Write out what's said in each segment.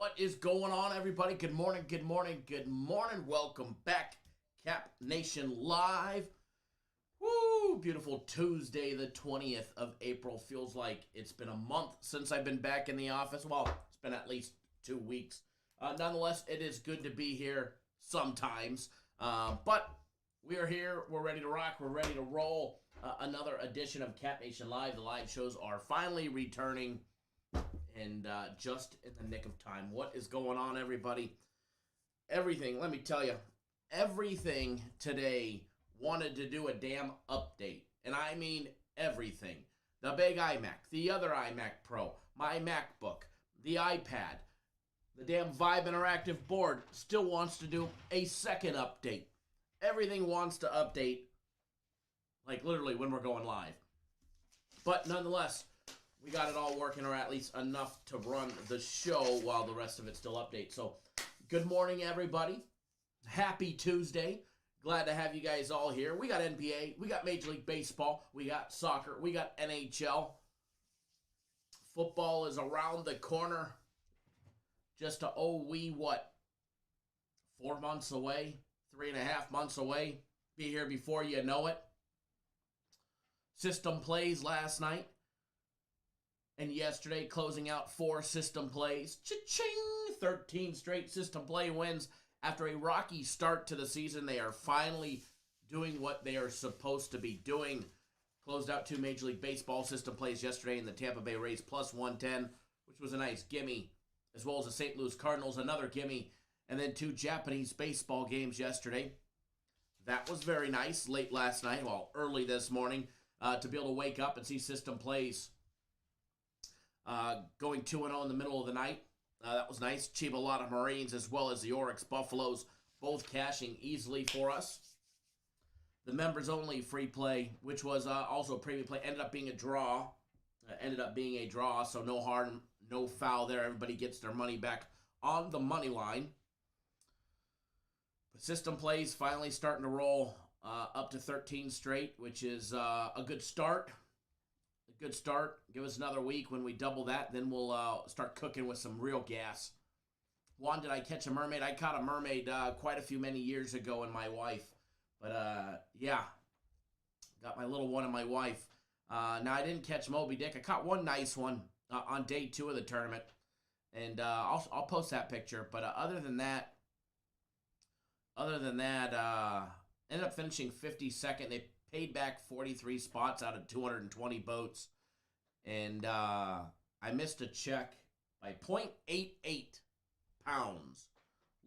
What is going on, everybody? Good morning, good morning, good morning. Welcome back, Cap Nation Live. Woo! Beautiful Tuesday, the 20th of April. Feels like it's been a month since I've been back in the office. Well, it's been at least 2 weeks. Nonetheless, it is good to be here sometimes. But we are here. We're ready to rock. We're ready to roll. Another edition of Cap Nation Live. The live shows are finally returning. And just in the nick of time. What is going on, everybody? Everything, let me tell you, everything today wanted to do a damn update. And I mean everything. The big iMac, the other iMac Pro, my MacBook, the iPad, the damn Vibe Interactive board still wants to do a second update. Everything wants to update, like literally when we're going live. But nonetheless, we got it all working, or at least enough to run the show while the rest of it still updates. So, good morning, everybody. Happy Tuesday. Glad to have you guys all here. We got NBA, we got Major League Baseball, we got soccer, we got NHL. Football is around the corner. Just a 4 months away, 3.5 months away. Be here before you know it. System plays last night. And yesterday, closing out 4 system plays. Cha-ching! 13 straight system play wins. After a rocky start to the season, they are finally doing what they are supposed to be doing. Closed out 2 Major League Baseball system plays yesterday in the Tampa Bay Rays plus 110, which was a nice gimme, as well as the St. Louis Cardinals, another gimme, and then 2 Japanese baseball games yesterday. That was very nice late last night, well, early this morning, to be able to wake up and see system plays. Going 2-0 in the middle of the night. That was nice. Chiba Marines as well as the Oryx Buffaloes both cashing easily for us. The members only free play, which was also a premium play, ended up being a draw. So no harm, no foul there. Everybody gets their money back on the money line. But system plays finally starting to roll up to 13 straight, which is a good start. A good start. Give us another week. When we double that, then we'll start cooking with some real gas. Juan, did I catch a mermaid? I caught a mermaid quite a few many years ago in my wife. But, yeah. Got my little one and my wife. Now, I didn't catch Moby Dick. I caught one nice one on day 2 of the tournament. And I'll post that picture. But other than that, ended up finishing 52nd. They paid back 43 spots out of 220 boats. And I missed a check by 0.88 pounds.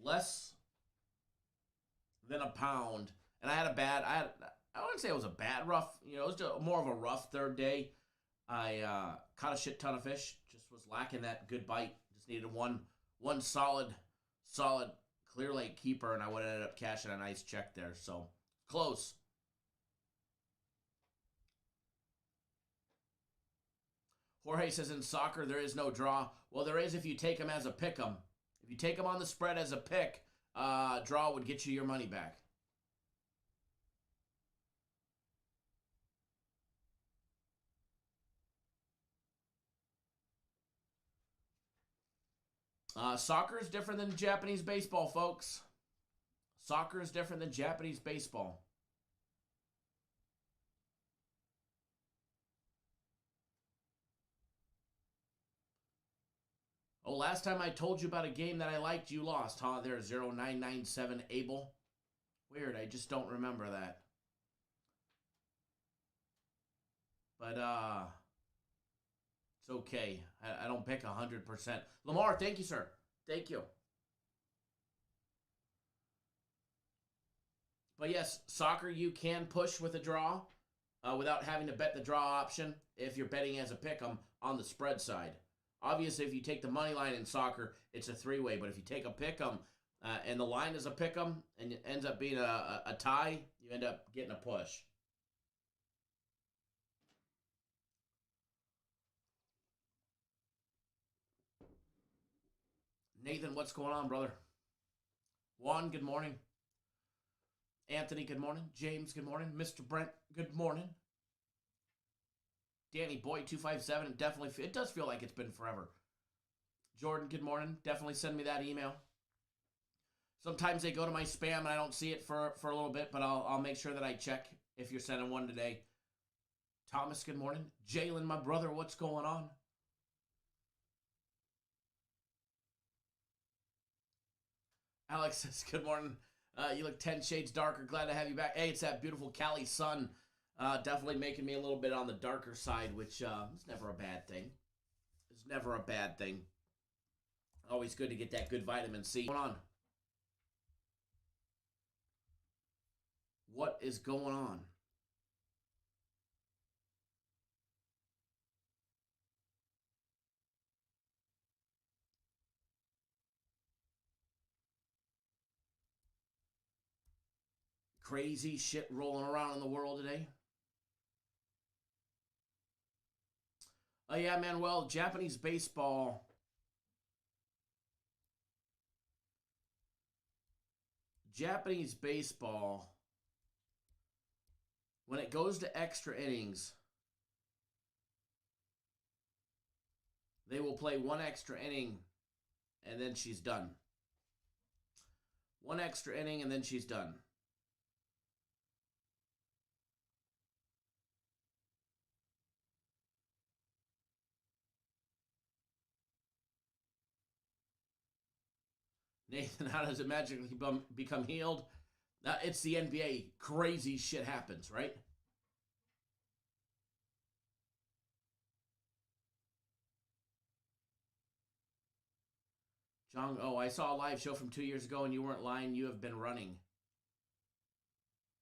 Less than a pound. And I wouldn't say it was a bad rough. It was just more of a rough third day. I caught a shit ton of fish. Just was lacking that good bite. Just needed one solid Clear Lake keeper, and I would have ended up cashing a nice check there. So, close. Jorge says in soccer there is no draw. Well, there is if you take them as a pick 'em. If you take them on the spread as a pick, draw would get you your money back. Soccer is different than Japanese baseball, folks. Soccer is different than Japanese baseball. Oh, last time I told you about a game that I liked, you lost, huh? There, 0997 Abel. Weird, I just don't remember that. But, it's okay. I don't pick 100%. Lamar, thank you, sir. Thank you. But yes, soccer you can push with a draw without having to bet the draw option if you're betting as a pick 'em on the spread side. Obviously, if you take the money line in soccer, it's a 3-way. But if you take a pick 'em and the line is a pick 'em and it ends up being a tie, you end up getting a push. Nathan, what's going on, brother? Juan, good morning. Anthony, good morning. James, good morning. Mr. Brent, good morning. Danny Boy 257, it does feel like it's been forever. Jordan, good morning. Definitely send me that email. Sometimes they go to my spam and I don't see it for a little bit, but I'll make sure that I check if you're sending one today. Thomas, good morning. Jalen, my brother, what's going on? Alex says, good morning. You look 10 shades darker. Glad to have you back. Hey, it's that beautiful Cali sun. Definitely making me a little bit on the darker side, which is never a bad thing. It's never a bad thing. Always good to get that good vitamin C. What's going on? What is going on? Crazy shit rolling around in the world today. Oh, yeah, man. Well, Japanese baseball. Japanese baseball, when it goes to extra innings, they will play one extra inning and then she's done. One extra inning and then she's done. Nathan, how does it magically become healed? It's the NBA. Crazy shit happens, right? John, oh, I saw a live show from 2 years ago and you weren't lying. You have been running.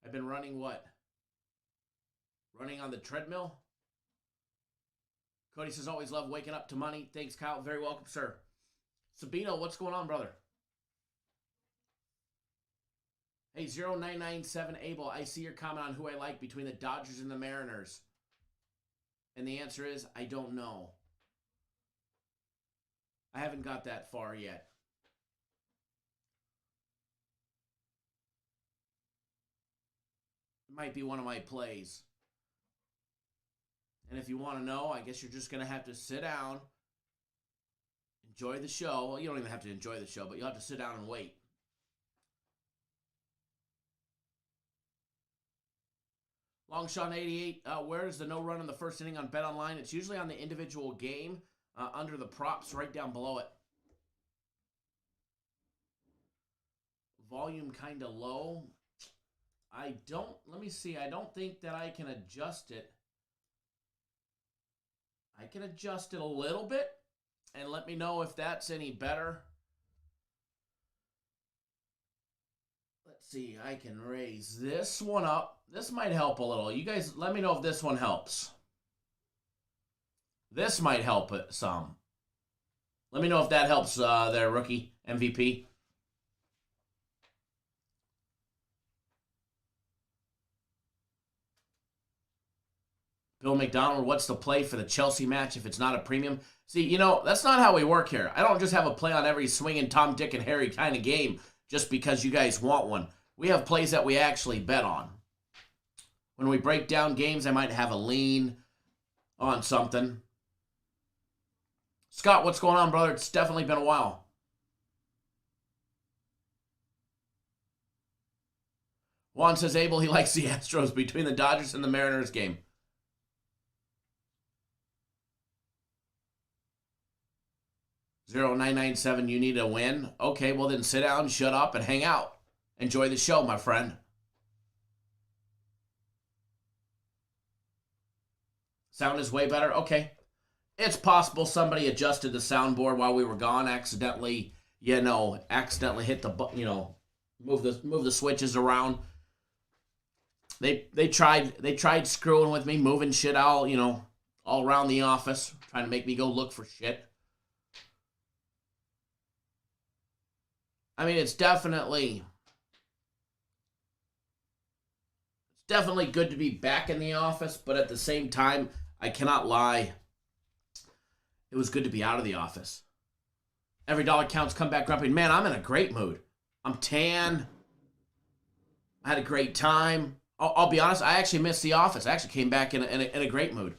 I've been running what? Running on the treadmill? Cody says, always love waking up to money. Thanks, Kyle. Very welcome, sir. Sabino, what's going on, brother? Hey, 0997 Abel, I see your comment on who I like between the Dodgers and the Mariners. And the answer is, I don't know. I haven't got that far yet. It might be one of my plays. And if you want to know, I guess you're just going to have to sit down, enjoy the show. Well, you don't even have to enjoy the show, but you'll have to sit down and wait. Longshot 88, where is the no run in the first inning on Bet Online? It's usually on the individual game, under the props right down below it. Volume kind of low. Let me see. I don't think that I can adjust it. I can adjust it a little bit and let me know if that's any better. Let's see. I can raise this one up. This might help a little. You guys, let me know if this one helps. This might help it some. Let me know if that helps there, rookie MVP. Bill McDonald, what's the play for the Chelsea match if it's not a premium? See, you know, that's not how we work here. I don't just have a play on every swinging Tom, Dick, and Harry kind of game just because you guys want one. We have plays that we actually bet on. When we break down games, I might have a lean on something. Scott, what's going on, brother? It's definitely been a while. Juan says Abel, he likes the Astros between the Dodgers and the Mariners game. $0997, you need a win? Okay, well then sit down, shut up, and hang out. Enjoy the show, my friend. Sound is way better? Okay. It's possible somebody adjusted the soundboard while we were gone, accidentally hit the, move the switches around. They tried screwing with me, moving shit all around the office, trying to make me go look for shit. I mean, it's definitely good to be back in the office, but at the same time, I cannot lie. It was good to be out of the office. Every dollar counts, come back grumpy. Man, I'm in a great mood. I'm tan. I had a great time. I'll be honest, I actually missed the office. I actually came back in a great mood.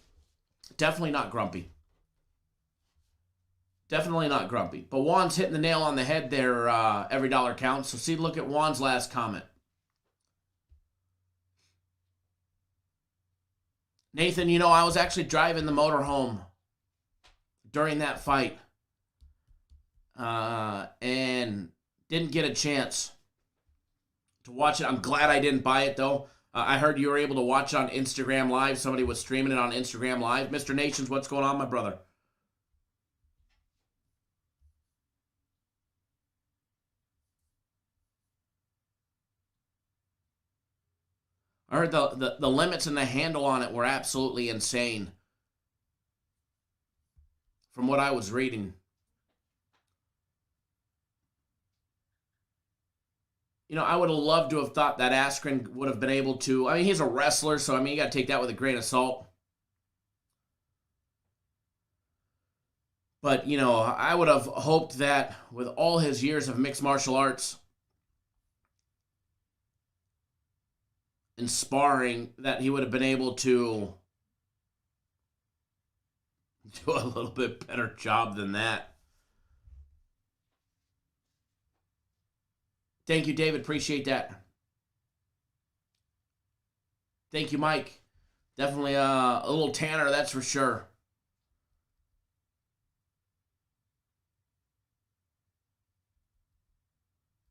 Definitely not grumpy. Definitely not grumpy. But Juan's hitting the nail on the head there. Every dollar counts. So see, look at Juan's last comment. Nathan, I was actually driving the motorhome during that fight and didn't get a chance to watch it. I'm glad I didn't buy it, though. I heard you were able to watch it on Instagram Live. Somebody was streaming it on Instagram Live. Mr. Nations, what's going on, my brother? I heard the limits and the handle on it were absolutely insane from what I was reading. I would have loved to have thought that Askren would have been able to. I mean, he's a wrestler, so, you got to take that with a grain of salt. But, I would have hoped that with all his years of mixed martial arts and sparring, that he would have been able to do a little bit better job than that. Thank you, David. Appreciate that. Thank you, Mike. Definitely a little tanner, that's for sure.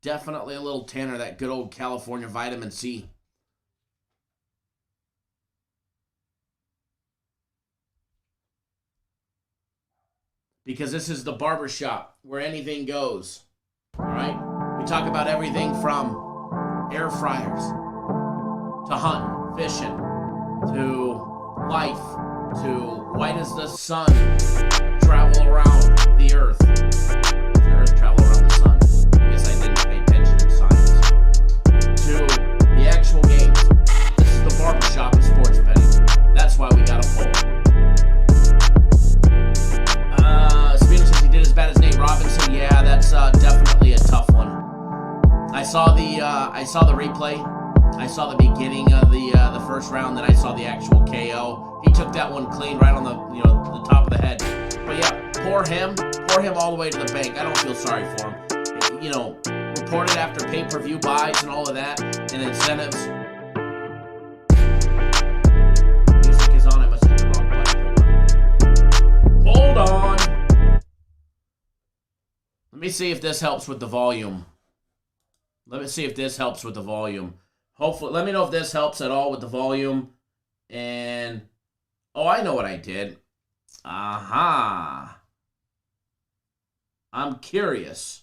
Definitely a little tanner, that good old California vitamin C. Because this is the barbershop where anything goes. All right? We talk about everything from air fryers to hunting, fishing, to life, to white as the sun, travel around the earth. The earth travel around the sun. I guess I didn't pay attention in science. To the actual games. This is the barbershop of sports betting. That's why we got a poll. Spino says he did as bad as Nate Robinson. Yeah, that's definitely a tough one. I saw the replay. I saw the beginning of the first round, then I saw the actual KO. He took that one clean right on the top of the head. But yeah, pour him all the way to the bank. I don't feel sorry for him. Reported after pay-per-view buys and all of that and incentives. Music is on. I must hit the wrong button. Hold on. Let me see if this helps with the volume. Hopefully, let me know if this helps at all with the volume. And, I know what I did. Aha. I'm curious.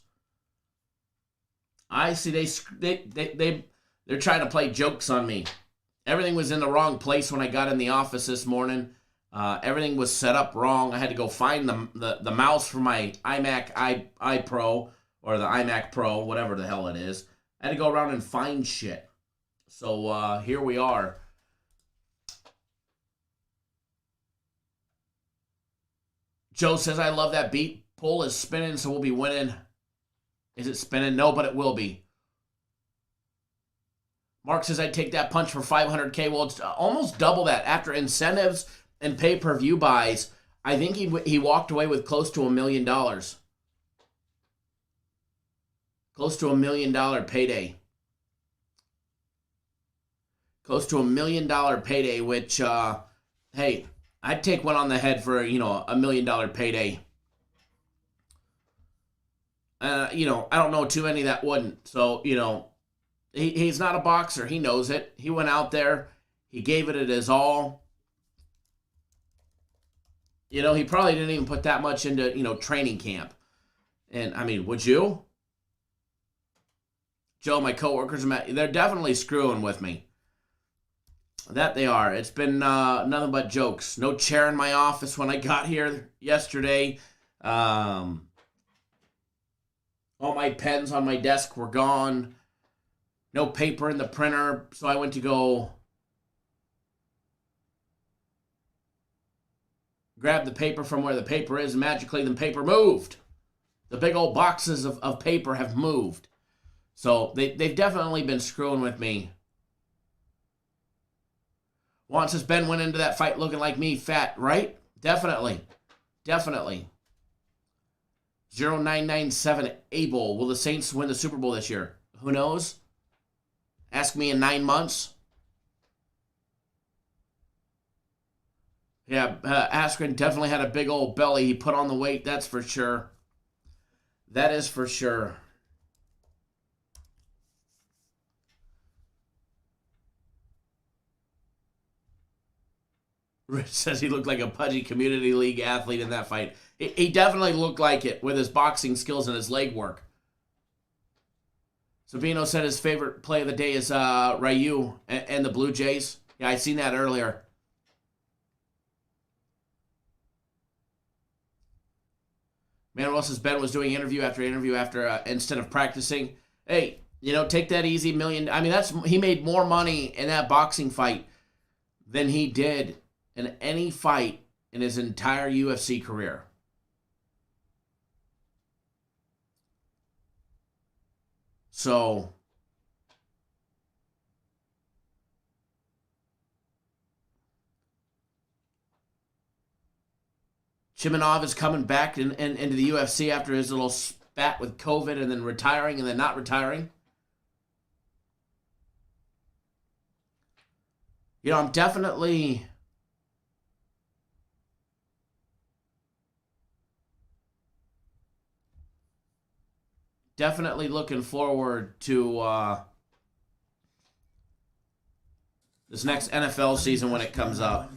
I see they're trying to play jokes on me. Everything was in the wrong place when I got in the office this morning. Everything was set up wrong. I had to go find the mouse for my iMac iPro or the iMac Pro, whatever the hell it is. I had to go around and find shit. So here we are. Joe says, I love that beat. Pull is spinning, so we'll be winning. Is it spinning? No, but it will be. Mark says, I'd take that punch for $500K. Well, it's almost double that. After incentives and pay-per-view buys, I think he walked away with close to $1 million. Close to $1 million payday. Close to $1 million payday, which, hey, I'd take one on the head for, $1 million payday. I don't know too many that wouldn't. So, he's not a boxer. He knows it. He went out there. He gave it his all. He probably didn't even put that much into, training camp. And, would you? Joe, my coworkers, they're definitely screwing with me. That they are. It's been nothing but jokes. No chair in my office when I got here yesterday. All my pens on my desk were gone. No paper in the printer. So I went to go grab the paper from where the paper is, and magically the paper moved. The big old boxes of paper have moved. So they've definitely been screwing with me. Juan says, Ben went into that fight looking like me, fat, right? Definitely. 0997 Abel. Will the Saints win the Super Bowl this year? Who knows? Ask me in 9 months. Yeah, Askren definitely had a big old belly. He put on the weight, that's for sure. That is for sure. Rich says he looked like a pudgy community league athlete in that fight. He definitely looked like it with his boxing skills and his leg work. Sabino said his favorite play of the day is Ryu and the Blue Jays. Yeah, I seen that earlier. Man, what else says Ben was doing interview after instead of practicing. Hey, take that easy million. I mean, he made more money in that boxing fight than he did in any fight in his entire UFC career. So, Chimanov is coming back into the UFC after his little spat with COVID and then retiring and then not retiring. I'm definitely looking forward to this next NFL season when it comes up.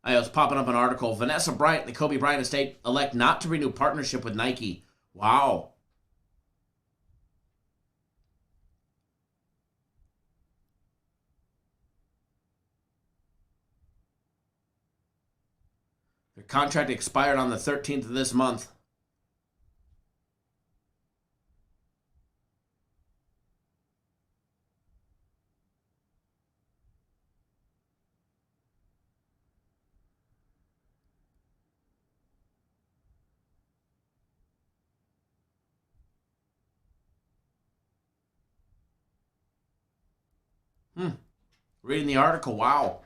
I was popping up an article. Vanessa Bryant and the Kobe Bryant estate elect not to renew partnership with Nike. Wow. Their contract expired on the 13th of this month. Reading the article, wow.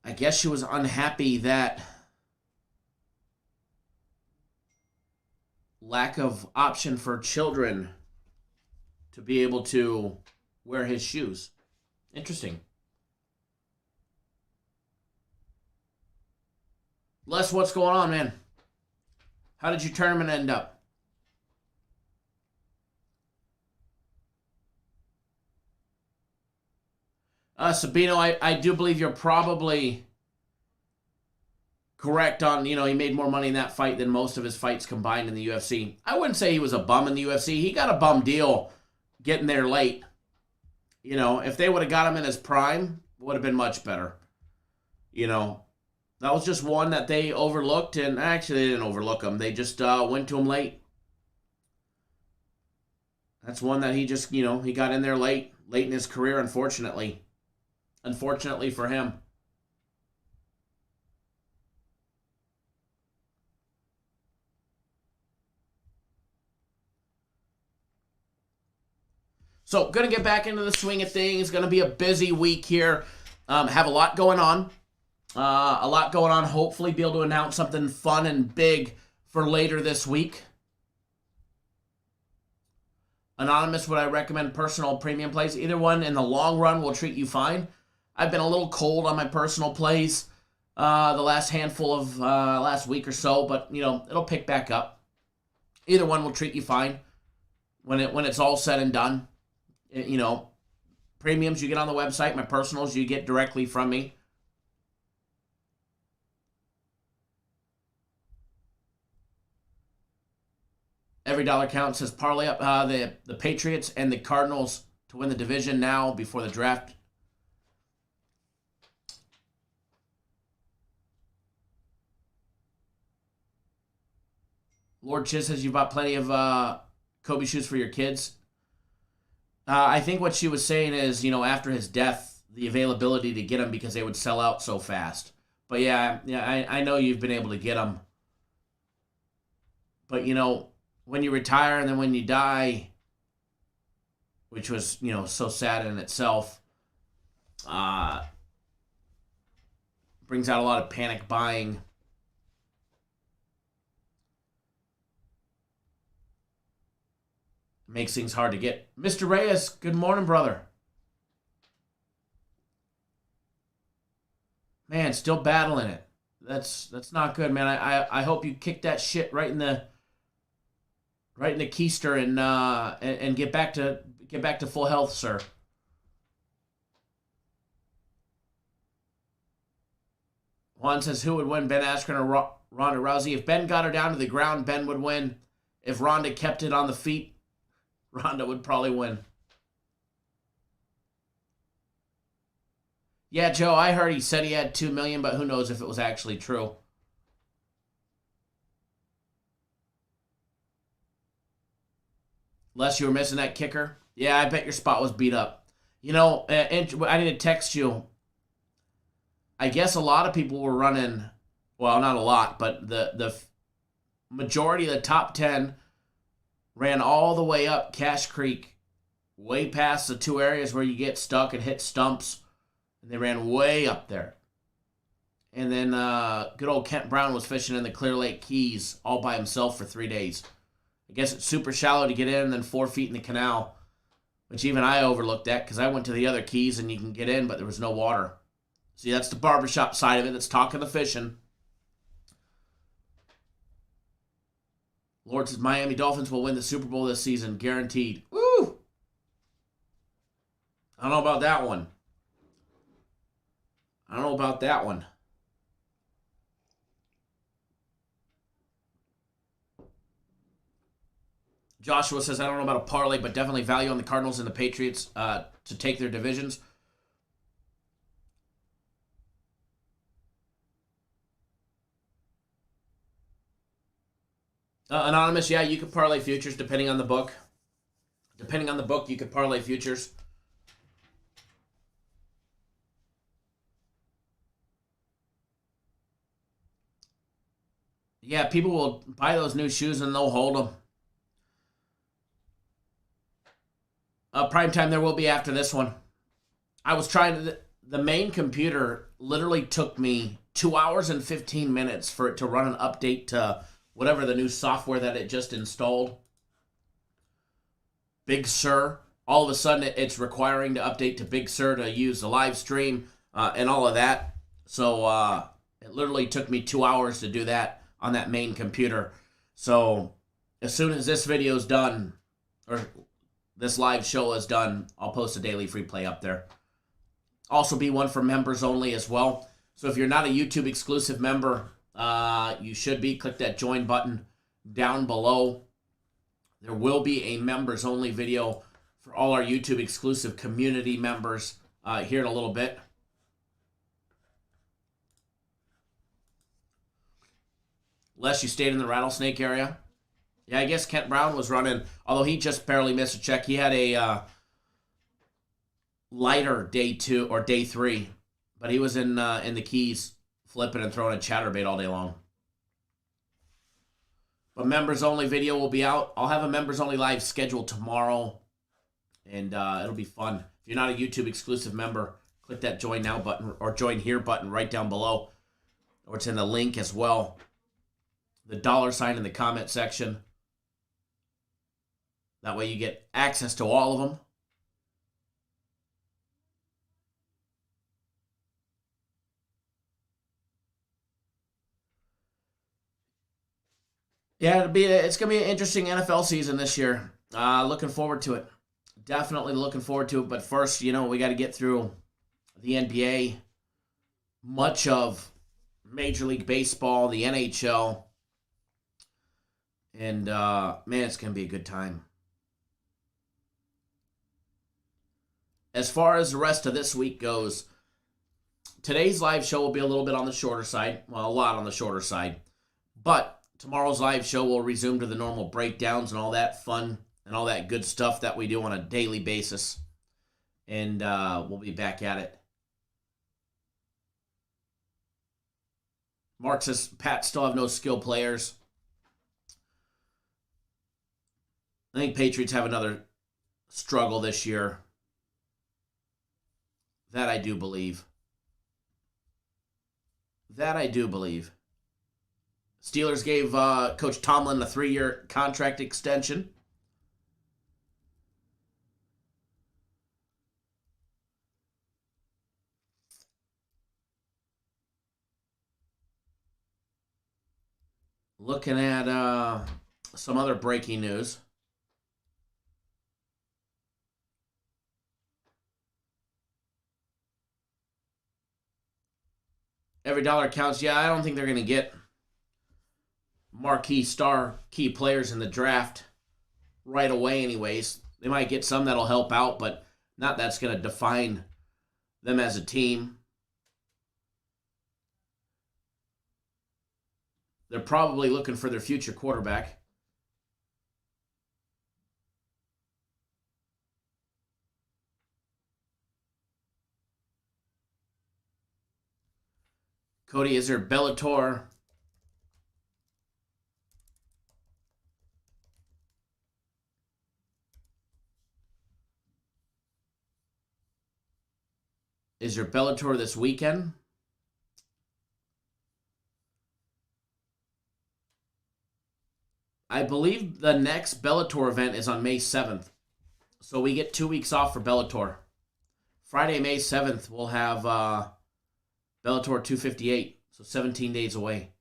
I guess she was unhappy that lack of option for children to be able to wear his shoes. Interesting. Les, what's going on, man? How did your tournament end up? Sabino, I do believe you're probably correct on, he made more money in that fight than most of his fights combined in the UFC. I wouldn't say he was a bum in the UFC. He got a bum deal getting there late. If they would have got him in his prime, it would have been much better. That was just one that they overlooked, and actually they didn't overlook him. They just went to him late. That's one that he just, he got in there late in his career, unfortunately. Unfortunately for him. So, going to get back into the swing of things. Going to be a busy week here. Have a lot going on. Hopefully be able to announce something fun and big for later this week. Anonymous, would I recommend personal premium plays? Either one in the long run will treat you fine. I've been a little cold on my personal plays the last handful of last week or so, but it'll pick back up. Either one will treat you fine when it's all said and done. Premiums you get on the website, my personals you get directly from me. Every dollar counts. Says parlay up the Patriots and the Cardinals to win the division now before the draft. Lord Chiz says you bought plenty of Kobe shoes for your kids. I think what she was saying is, after his death, the availability to get them because they would sell out so fast. But yeah, I know you've been able to get them. But, when you retire and then when you die, which was, so sad in itself, brings out a lot of panic buying. Makes things hard to get. Mr. Reyes, good morning, brother. Man, still battling it. That's not good, man. I hope you kick that shit right in the keister and get back to full health, sir. Juan says, who would win, Ben Askren or Ronda Rousey? If Ben got her down to the ground, Ben would win. If Ronda kept it on the feet, Ronda would probably win. Yeah, Joe, I heard he said he had $2 million, but who knows if it was actually true. Unless you were missing that kicker. Yeah, I bet your spot was beat up. I need to text you. I guess a lot of people were running, well, not a lot, but the majority of the top 10 ran all the way up Cache Creek, way past the two areas where you get stuck and hit stumps. And they ran way up there. And then good old Kent Brown was fishing in the Clear Lake Keys all by himself for 3 days. I guess it's super shallow to get in and then 4 feet in the canal, which even I overlooked that because I went to the other keys and you can get in, but there was no water. See, that's the barbershop side of it. That's talking the fishing. Lord says Miami Dolphins will win the Super Bowl this season, guaranteed. Woo! I don't know about that one. Joshua says, I don't know about a parlay, but definitely value on the Cardinals and the Patriots to take their divisions. Anonymous, yeah, you could parlay futures depending on the book. Depending on the book, you could parlay futures. Yeah, people will buy those new shoes and they'll hold them. Prime time there will be after this one. I was trying to... The main computer literally took me 2 hours and 15 minutes for it to run an update to whatever the new software that it just installed. Big Sur. All of a sudden, it's requiring to update to Big Sur to use the live stream and all of that. So it literally took me 2 hours to do that on that main computer. So as soon as this video is done, or this live show is done, I'll post a daily free play up there. Also be one for members only as well. So if you're not a YouTube exclusive member, you should be. Click that join button down below. There will be a members only video for all our YouTube exclusive community members here in a little bit. Unless you stayed in the rattlesnake area. Yeah, I guess Kent Brown was running, although he just barely missed a check. He had a lighter day 2 or day 3, but he was in the Keys flipping and throwing a chatterbait all day long. But members only video will be out. I'll have a members only live scheduled tomorrow, and it'll be fun. If you're not a YouTube exclusive member, click that join now button or join here button right down below, or it's in the link as well. The $ in the comment section. That way you get access to all of them. Yeah, it's gonna be an interesting NFL season this year. Looking forward to it. Definitely looking forward to it. But first, we got to get through the NBA, much of Major League Baseball, the NHL, and man, it's gonna be a good time. As far as the rest of this week goes, today's live show will be a little bit on the shorter side. Well, a lot on the shorter side. But tomorrow's live show will resume to the normal breakdowns and all that fun and all that good stuff that we do on a daily basis. And we'll be back at it. Mark says, Pat still have no skill players. I think Patriots have another struggle this year. That I do believe. Steelers gave Coach Tomlin a 3-year contract extension. Looking at some other breaking news. Every dollar counts. Yeah, I don't think they're going to get marquee key players in the draft right away anyways. They might get some that'll help out, but not that's going to define them as a team. They're probably looking for their future quarterback. Cody, is there Bellator? Is there Bellator this weekend? I believe the next Bellator event is on May 7th. So we get 2 weeks off for Bellator. Friday, May 7th, we'll have Bellator 258. So 17 days away.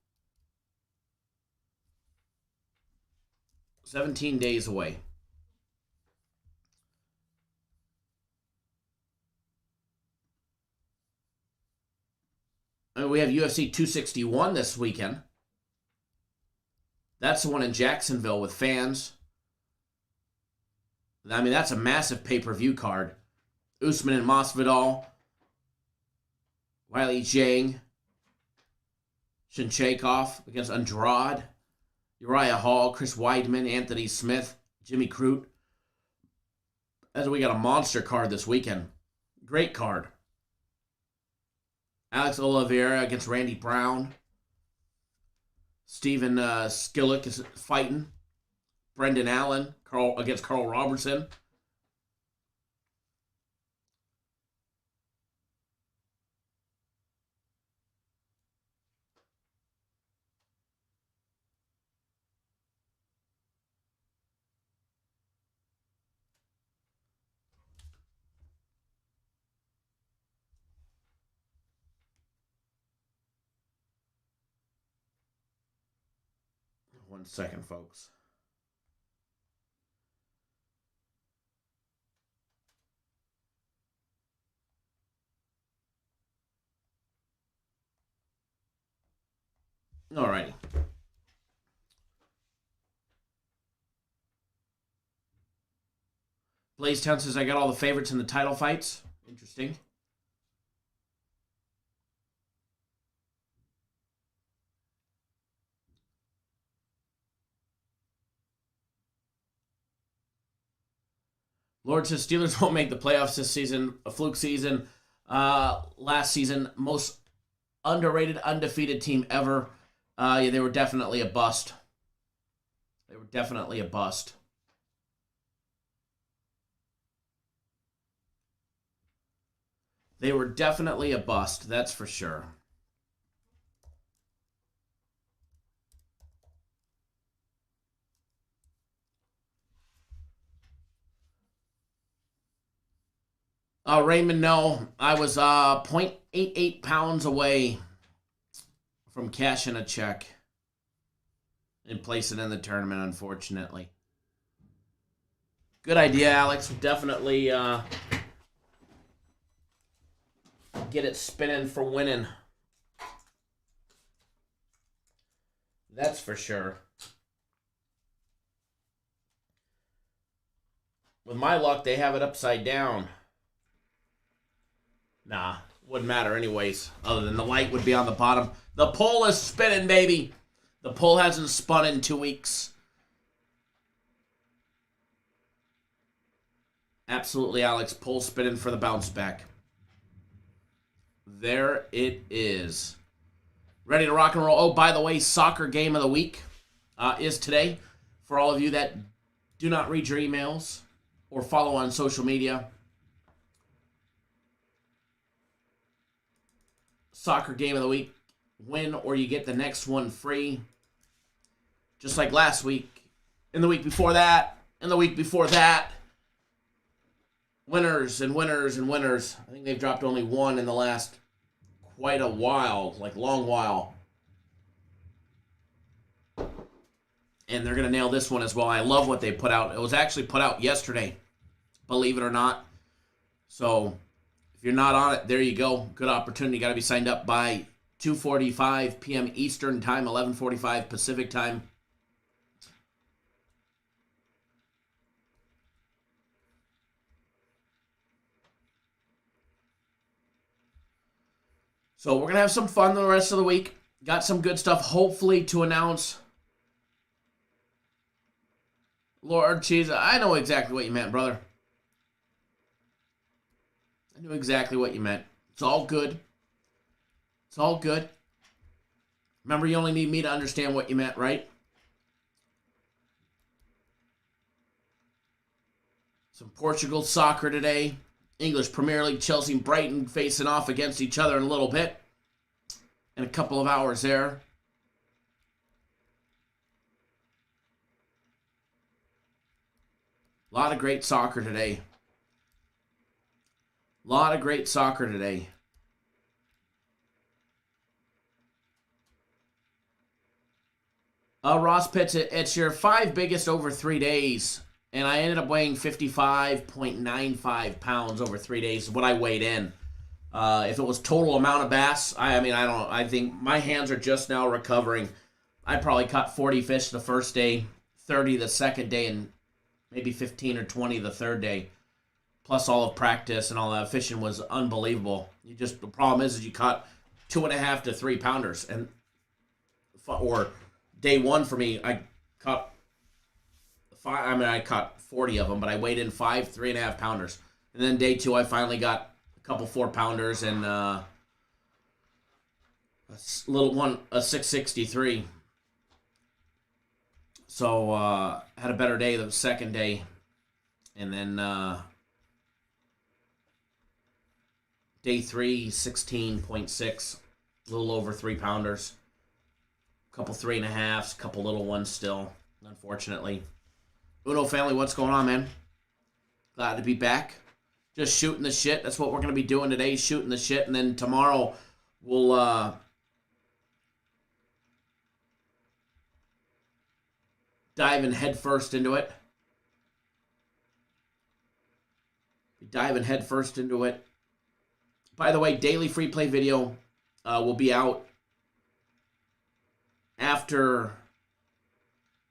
17 days away. And we have UFC 261 this weekend. That's the one in Jacksonville with fans. I mean, that's a massive pay-per-view card. Usman and Masvidal. Weili Zhang. Shinshakoff against Andrade. Uriah Hall, Chris Weidman, Anthony Smith, Jimmy Crute. As we got a monster card this weekend. Great card. Alex Oliveira against Randy Brown. Steven Skillick is fighting. Brendan Allen against Carl Robertson. One second, folks. Alrighty. Blaze Town says I got all the favorites in the title fights. Interesting. Lord says Steelers won't make the playoffs this season. A fluke season. Last season, most underrated, undefeated team ever. Yeah, they were definitely a bust. They were definitely a bust. They were definitely a bust, that's for sure. Raymond, no. I was 0.88 pounds away from cashing a check and placing in the tournament, unfortunately. Good idea, Alex. Definitely get it spinning for winning. That's for sure. With my luck, they have it upside down. Nah, wouldn't matter anyways, other than the light would be on the bottom. The pole is spinning, baby. The pole hasn't spun in 2 weeks. Absolutely, Alex. Pole spinning for the bounce back. There it is. Ready to rock and roll. Oh, by the way, soccer game of the week is today. For all of you that do not read your emails or follow on social media. Soccer game of the week, win or you get the next one free. Just like last week, and the week before that, and the week before that. Winners and winners and winners. I think they've dropped only one in the last quite a while, like long while. And they're going to nail this one as well. I love what they put out. It was actually put out yesterday, believe it or not. So if you're not on it, there you go. Good opportunity. Got to be signed up by 2:45 p.m. Eastern Time, 11:45 Pacific Time. So we're going to have some fun the rest of the week. Got some good stuff, hopefully, to announce. Lord Jesus, I know exactly what you meant, brother. I knew exactly what you meant. It's all good. It's all good. Remember, you only need me to understand what you meant, right? Some Portugal soccer today. English Premier League, Chelsea and Brighton facing off against each other in a little bit. In a couple of hours there. A lot of great soccer today. A lot of great soccer today. Ross Pitts, it's your 5 biggest over 3 days. And I ended up weighing 55.95 pounds over 3 days is what I weighed in. If it was total amount of bass, I think my hands are just now recovering. I probably caught 40 fish the first day, 30 the second day, and maybe 15 or 20 the third day. Plus all of practice and all that. Fishing was unbelievable. The problem is you caught 2.5 to 3 pounders. Or day one for me, I caught 40 of them, but I weighed in 5 3.5 pounders. And then day 2, I finally got a couple 4 pounders and a 663. So had a better day the second day, and then day 3, 16.6, a little over 3 pounders, a couple 3.5s, a couple little ones still, unfortunately. Uno family, what's going on, man? Glad to be back. Just shooting the shit. That's what we're going to be doing today, shooting the shit. And then tomorrow we'll diving headfirst into it. Diving headfirst into it. By the way, daily free play video will be out after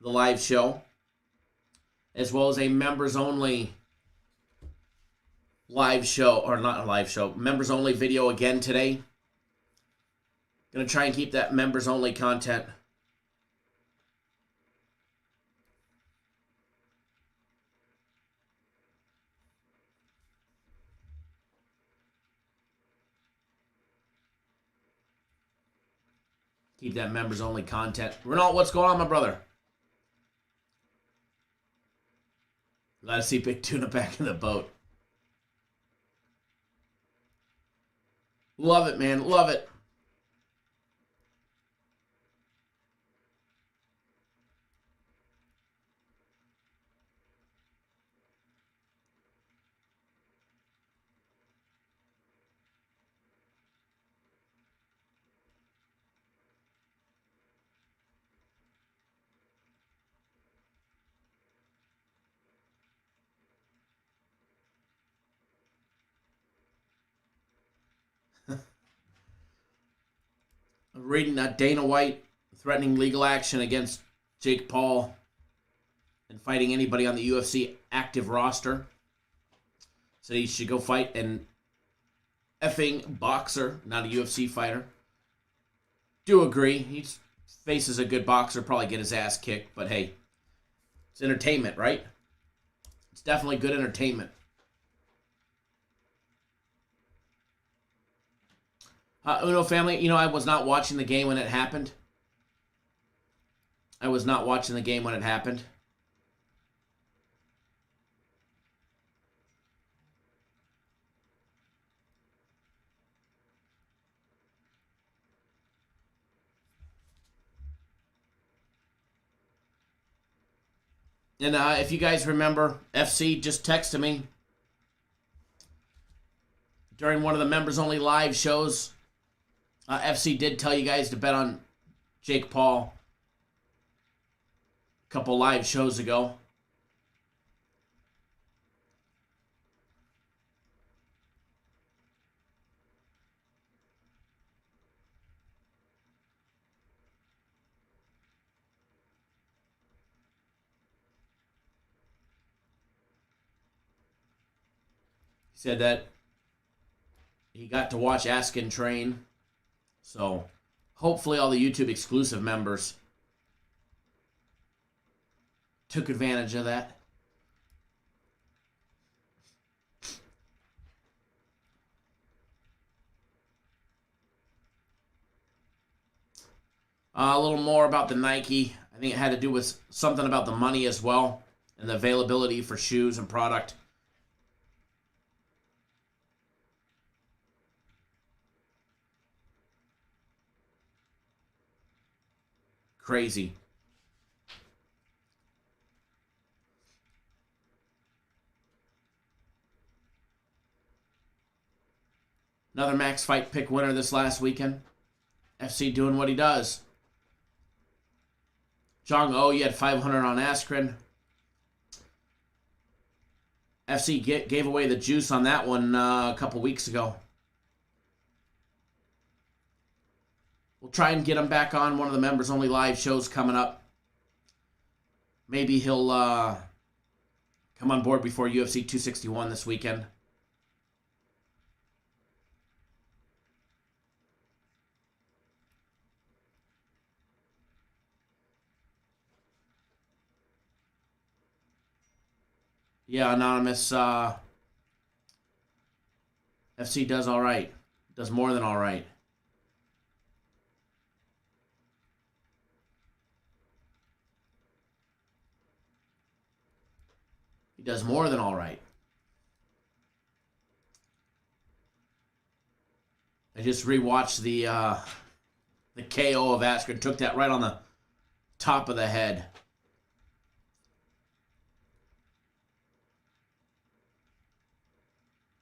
the live show, as well as a members-only live show, or not a live show, members-only video again today. Going to try and keep that members-only content. Keep that members-only content. Renault, what's going on, my brother? Glad to see Big Tuna back in the boat. Love it, man. Love it. Reading that Dana White threatening legal action against Jake Paul and fighting anybody on the UFC active roster. Said he should go fight an effing boxer, not a UFC fighter. Do agree. He faces a good boxer, probably get his ass kicked, but hey, it's entertainment, right? It's definitely good entertainment. Uno family, I was not watching the game when it happened. And if you guys remember, FC just texted me during one of the members-only live shows. FC did tell you guys to bet on Jake Paul a couple live shows ago. He said that he got to watch Askren train. So hopefully all the YouTube exclusive members took advantage of that. A little more about the Nike. I think it had to do with something about the money as well and the availability for shoes and product. Crazy. Another Max Fight Pick winner this last weekend. FC doing what he does. Jong Oh, you had 500 on Askren. FC gave away the juice on that one a couple weeks ago. We'll try and get him back on one of the members-only live shows coming up. Maybe he'll come on board before UFC 261 this weekend. Yeah, Anonymous. FC does all right. Does more than all right. He does more than all right. I just rewatched the KO of Askren. Took that right on the top of the head.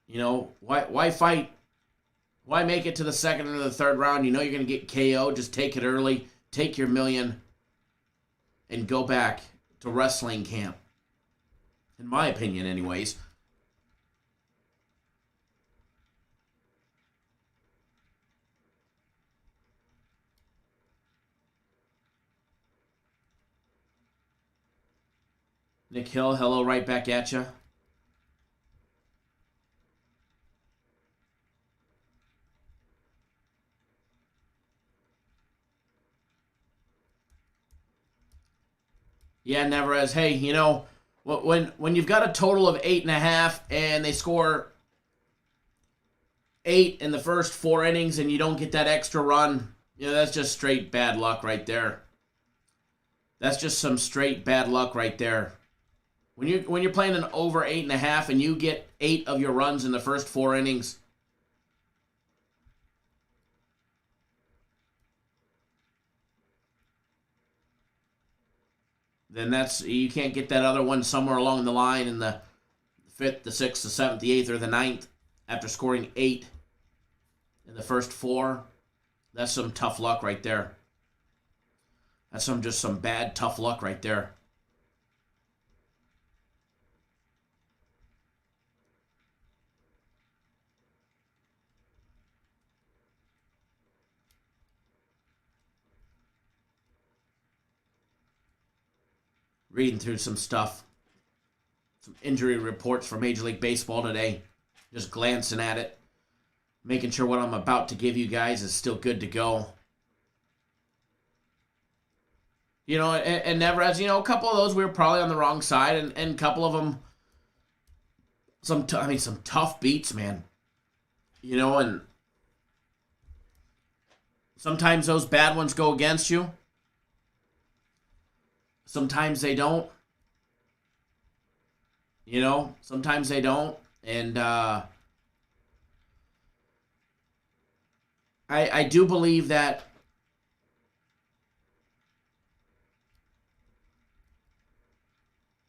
You know, why fight? Why make it to the second or the third round? You know you're going to get KO. Just take it early. Take your million. And go back to wrestling camp. In my opinion, anyways. Nick Hill, hello, right back at you. Yeah, Neverez. Hey, you know, when you've got a total of 8.5 and they score 8 in the first 4 innings and you don't get that extra run, you know, that's just straight bad luck right there. That's just some straight bad luck right there. When you're playing an over 8.5 and you get 8 of your runs in the first 4 innings, then you can't get that other one somewhere along the line in the 5th, the 6th, the 7th, the 8th, or the 9th after scoring 8 in the first 4. That's some tough luck right there. That's just some bad, tough luck right there. Reading through some stuff. Some injury reports for Major League Baseball today. Just glancing at it. Making sure what I'm about to give you guys is still good to go. You know, and never as, you know, a couple of those we were probably on the wrong side, and a couple of them, some tough beats, man. You know, and sometimes those bad ones go against you. Sometimes they don't. You know, sometimes they don't. And I do believe that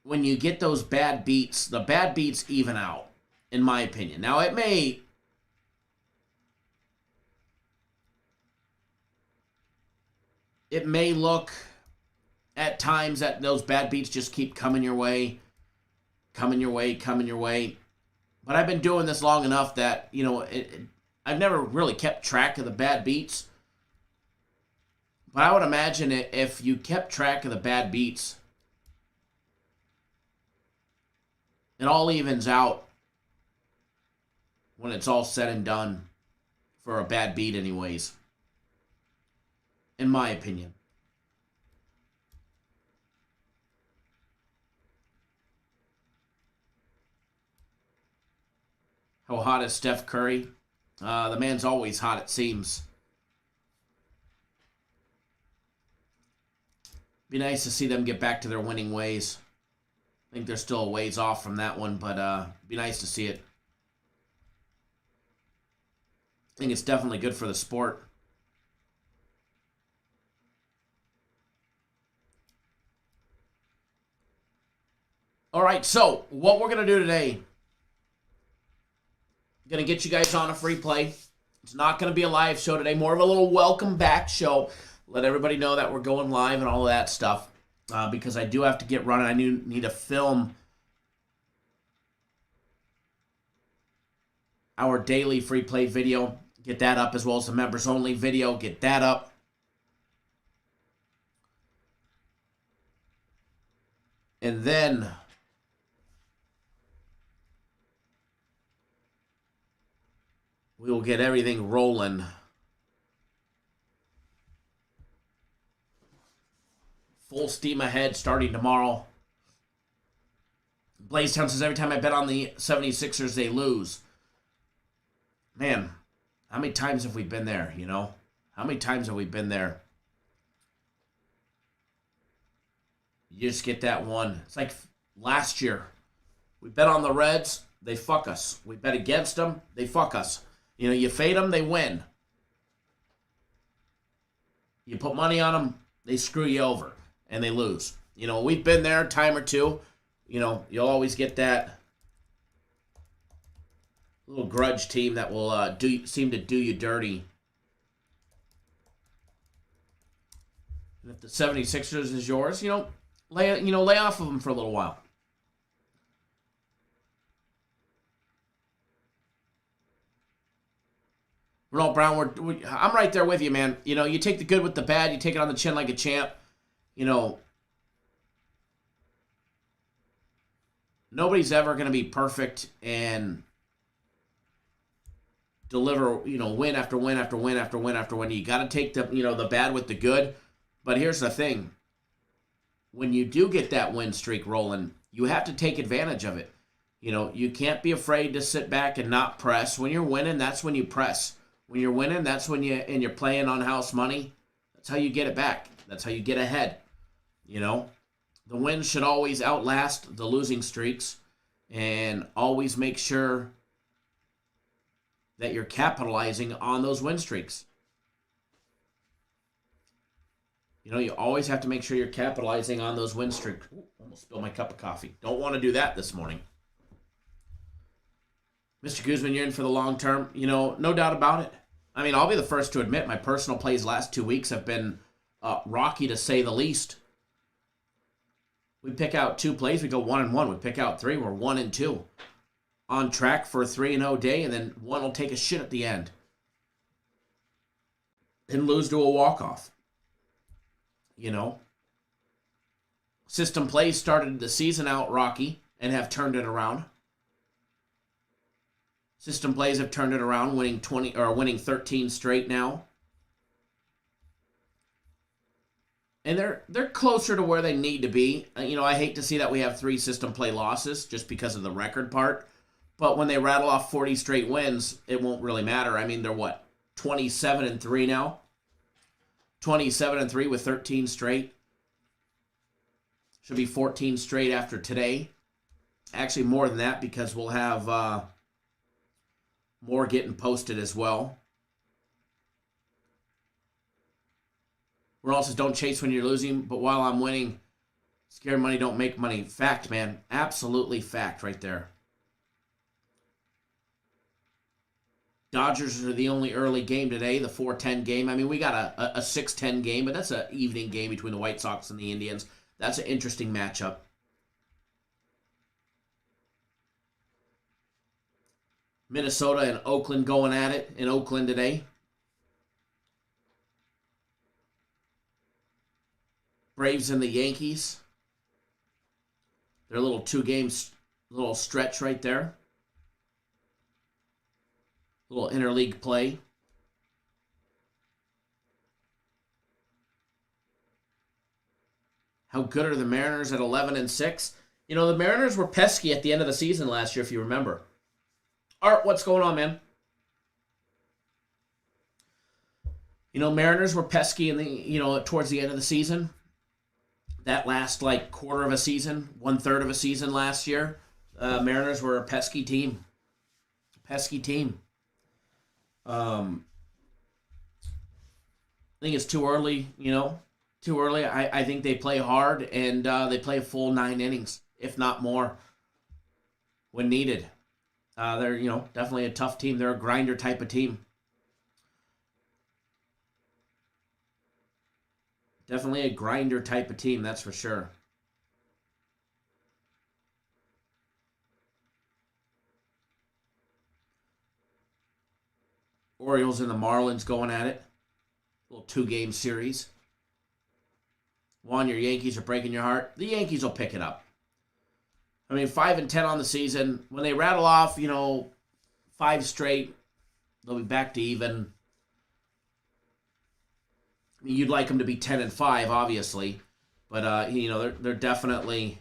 when you get those bad beats, the bad beats even out, in my opinion. Now, it may look at times that those bad beats just keep coming your way. But I've been doing this long enough that, I've never really kept track of the bad beats. But I would imagine if you kept track of the bad beats, it all evens out when it's all said and done for a bad beat anyways. In my opinion. How hot is Steph Curry? The man's always hot, it seems. Be nice to see them get back to their winning ways. I think they're still a ways off from that one, but be nice to see it. I think it's definitely good for the sport. All right, so what we're going to do today, going to get you guys on a free play. It's not going to be a live show today, more of a little welcome back show. Let everybody know that we're going live and all of that stuff because I do have to get running. I need to film our daily free play video, get that up, as well as the members only video, get that up. And then we will get everything rolling. Full steam ahead starting tomorrow. Blaze Town says every time I bet on the 76ers, they lose. Man, how many times have we been there, How many times have we been there? You just get that one. It's like last year. We bet on the Reds, they fuck us. We bet against them, they fuck us. You fade them, they win. You put money on them, they screw you over, and they lose. We've been there a time or two. You'll always get that little grudge team that will seem to do you dirty. And if the 76ers is yours, lay off of them for a little while. Ronald Brown, I'm right there with you, man. You take the good with the bad. You take it on the chin like a champ. Nobody's ever going to be perfect and deliver, win after win after win after win after win. You got to take the bad with the good. But here's the thing. When you do get that win streak rolling, you have to take advantage of it. You can't be afraid to sit back and not press. When you're winning, that's when you press. When you're winning, that's when you're playing on house money. That's how you get it back. That's how you get ahead. The wins should always outlast the losing streaks, and always make sure that you're capitalizing on those win streaks. You always have to make sure you're capitalizing on those win streaks. Ooh, almost spilled my cup of coffee. Don't want to do that this morning. Mr. Guzman, you're in for the long term. No doubt about it. I mean, I'll be the first to admit my personal plays last 2 weeks have been rocky to say the least. We pick out 2 plays, we go 1-1. We pick out 3, we're 1-2. On track for a 3-0 day, and then one will take a shit at the end. And lose to a walk-off. System plays started the season out rocky and have turned it around. System plays have turned it around, winning 13 straight now. And they're closer to where they need to be. I hate to see that we have 3 system play losses just because of the record part. But when they rattle off 40 straight wins, it won't really matter. I mean, they're 27-3 now? 27-3 with 13 straight. Should be 14 straight after today. Actually, more than that because we'll have more getting posted as well. We're also don't chase when you're losing, but while I'm winning, Scare money don't make money. Fact, man. Absolutely fact right there. Dodgers are the only early game today, the 4:10 game. I mean, we got a 6:10 game, but that's an evening game between the White Sox and the Indians. That's an interesting matchup. Minnesota and Oakland going at it in Oakland today. Braves and the Yankees. Their little 2-game little stretch right there. Little interleague play. How good are the Mariners at 11-6? You know, the Mariners were pesky at the end of the season last year, if you remember. Art, what's going on, man? You know, Mariners were pesky towards the end of the season. That last quarter of a season, 1/3 of a season last year, Mariners were a pesky team. Pesky team. I think it's too early, too early. I think they play hard and they play a full 9 innings, if not more, when needed. They're, definitely a tough team. They're a grinder type of team. Definitely a grinder type of team, that's for sure. Orioles and the Marlins going at it. A little 2-game series. Juan, your Yankees are breaking your heart. The Yankees will pick it up. I mean, 5-10 on the season. When they rattle off, 5 straight, they'll be back to even. I mean, you'd like them to be 10-5, obviously, but they're definitely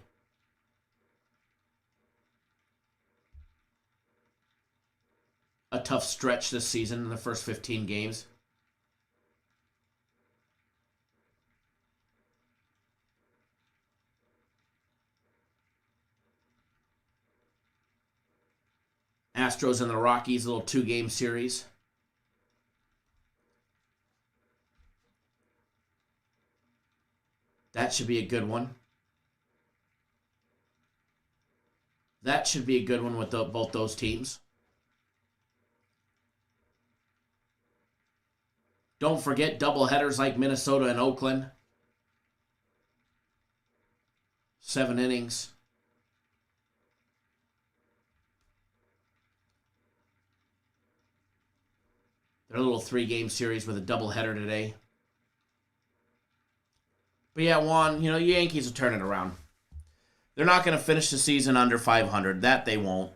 a tough stretch this season in the first 15 games. Astros and the Rockies, a little 2-game series. That should be a good one. That should be a good one with both those teams. Don't forget doubleheaders like Minnesota and Oakland. 7 innings. They're a little 3-game series with a doubleheader today. But yeah, Juan, Yankees will turn it around. They're not going to finish the season under 500. That they won't.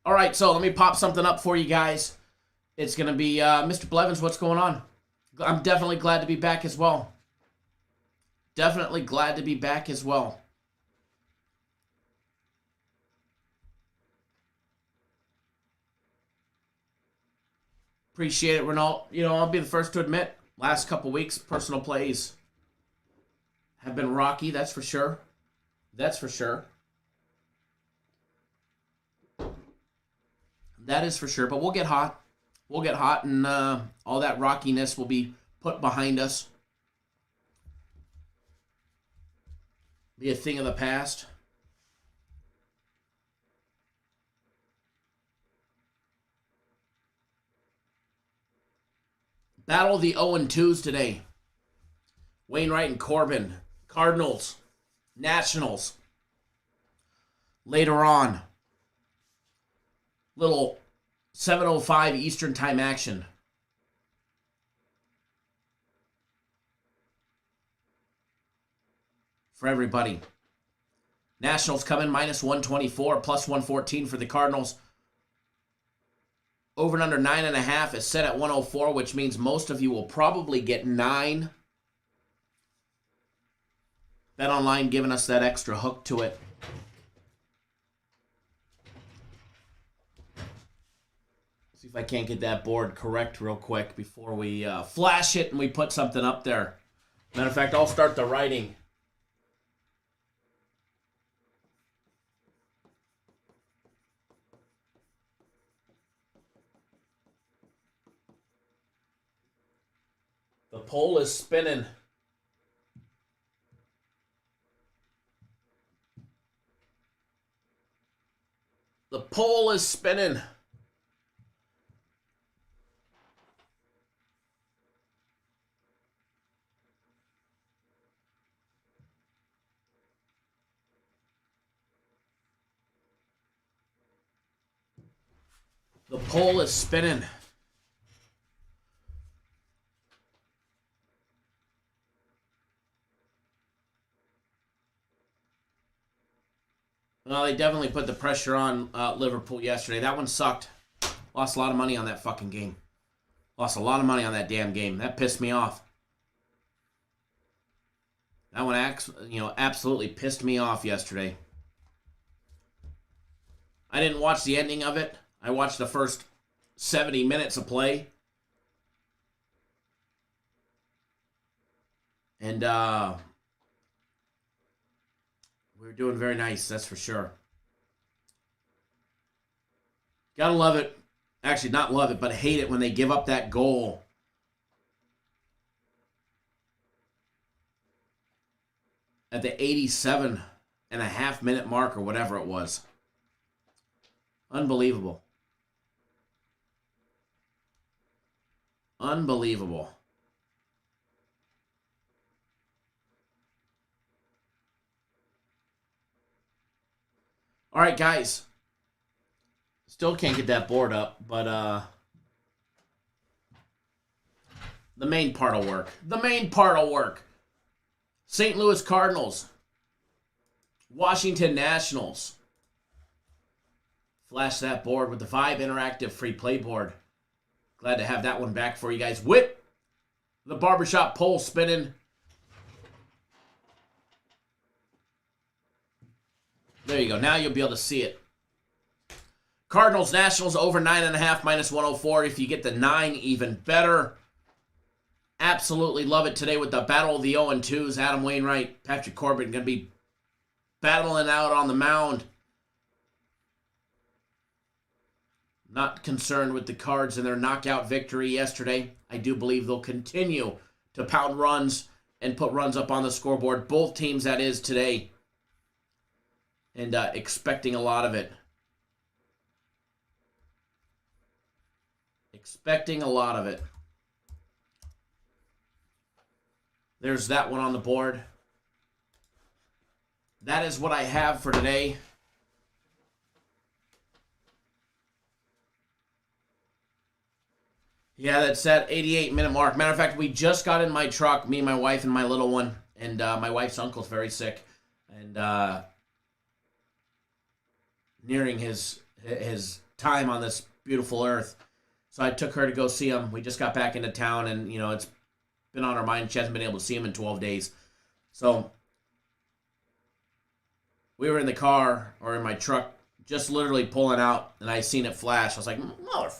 All right, so let me pop something up for you guys. It's going to be Mr. Blevins, what's going on? I'm definitely glad to be back as well. Definitely glad to be back as well. Appreciate it, Renault. I'll be the first to admit, last couple weeks, personal plays have been rocky, that's for sure. That's for sure. That is for sure, but we'll get hot. We'll get hot, and all that rockiness will be put behind us. Be a thing of the past. Battle of the 0-2s today. Wainwright and Corbin. Cardinals. Nationals. Later on. Little 7:05 Eastern Time action. For everybody. Nationals come in -124, +114 for the Cardinals. Over and under 9.5 is set at 104, which means most of you will probably get 9. BetOnline giving us that extra hook to it. See if I can't get that board correct real quick before we flash it and we put something up there. Matter of fact, I'll start the writing. The pole is spinning. The pole is spinning. The pole is spinning. Well, they definitely put the pressure on Liverpool yesterday. That one sucked. Lost a lot of money on that fucking game. Lost a lot of money on that damn game. That pissed me off. That one, absolutely pissed me off yesterday. I didn't watch the ending of it. I watched the first 70 minutes of play. And we were doing very nice, that's for sure. Gotta love it. Actually, not love it, but hate it when they give up that goal. At the 87.5-minute mark or whatever it was. Unbelievable. Unbelievable. All right, guys. Still can't get that board up, but the main part will work. The main part will work. St. Louis Cardinals. Washington Nationals. Flash that board with the Vibe Interactive Free Play board. Glad to have that one back for you guys. With the barbershop pole spinning. There you go. Now you'll be able to see it. Cardinals, Nationals over 9.5 minus 104. If you get the 9, even better. Absolutely love it today with the battle of the 0-2s. Adam Wainwright, Patrick Corbin going to be battling out on the mound. Not concerned with the Cards and their knockout victory yesterday. I do believe they'll continue to pound runs and put runs up on the scoreboard. Both teams, that is, today. And expecting a lot of it. Expecting a lot of it. There's that one on the board. That is what I have for today. Yeah, that's that 88-minute mark. Matter of fact, we just got in my truck, me, my wife, and my little one. And my wife's uncle's very sick. And nearing his time on this beautiful earth. So I took her to go see him. We just got back into town, and, it's been on her mind. She hasn't been able to see him in 12 days. So we were in the car, or in my truck, just literally pulling out, and I seen it flash. I was like, mother.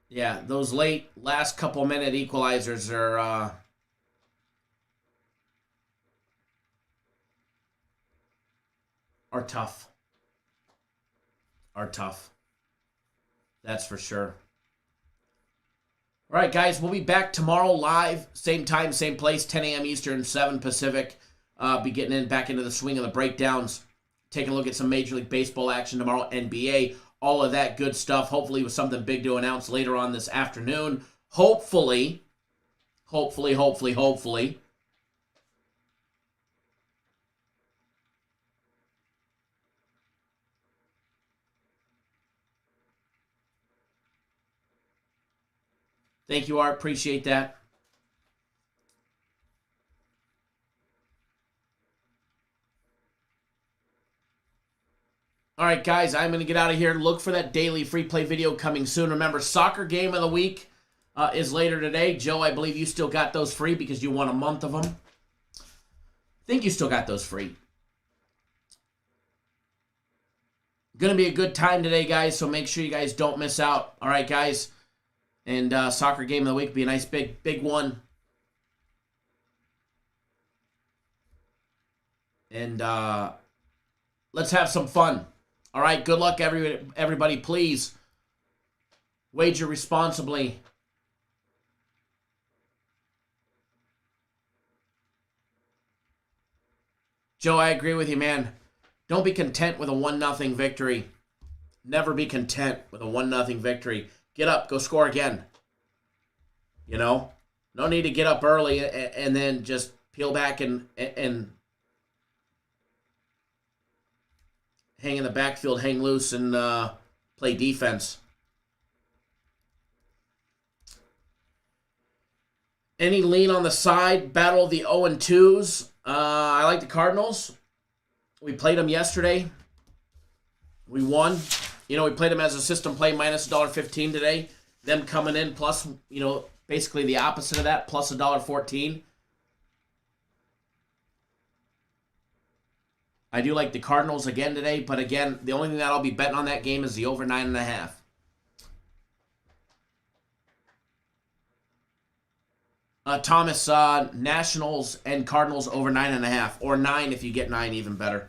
Yeah, those last couple minute equalizers are tough. Are tough. That's for sure. All right, guys, we'll be back tomorrow live. Same time, same place, 10 a.m. Eastern, 7 Pacific. Be getting back into the swing of the breakdowns. Taking a look at some Major League Baseball action tomorrow, NBA, all of that good stuff. Hopefully with something big to announce later on this afternoon. Hopefully. Thank you, Art. Appreciate that. All right, guys, I'm going to get out of here. Look for that daily free play video coming soon. Remember, soccer game of the week is later today. Joe, I believe you still got those free because you won a month of them. I think you still got those free. Going to be a good time today, guys, so make sure you guys don't miss out. All right, guys. And soccer game of the week will be a nice big one. And let's have some fun. All right, good luck, everybody. Please Wager responsibly. Joe, I agree with you, man. Don't be content with a 1-0 victory. Never be content with a 1-0 victory. Get up, go score again. You know? No need to get up early and then just peel back and hang in the backfield, hang loose, and play defense. Any lean on the side? Battle of the 0-2s. I like the Cardinals. We played them yesterday. We won. You know, we played them as a system play minus $1.15 today. Them coming in plus, you know, basically the opposite of that, plus $1.14. I do like the Cardinals again today, but again, the only thing that I'll be betting on that game is the over 9.5. Thomas, Nationals and Cardinals over 9.5, or 9 if you get 9, even better.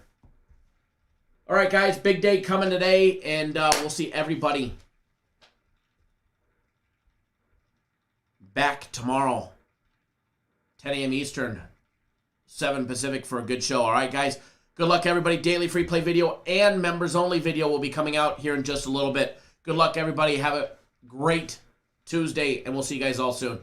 All right, guys, big day coming today, and we'll see everybody back tomorrow, 10 a.m. Eastern, 7 Pacific for a good show. All right, guys, good luck, everybody. Daily free play video and members-only video will be coming out here in just a little bit. Good luck, everybody. Have a great Tuesday, and we'll see you guys all soon.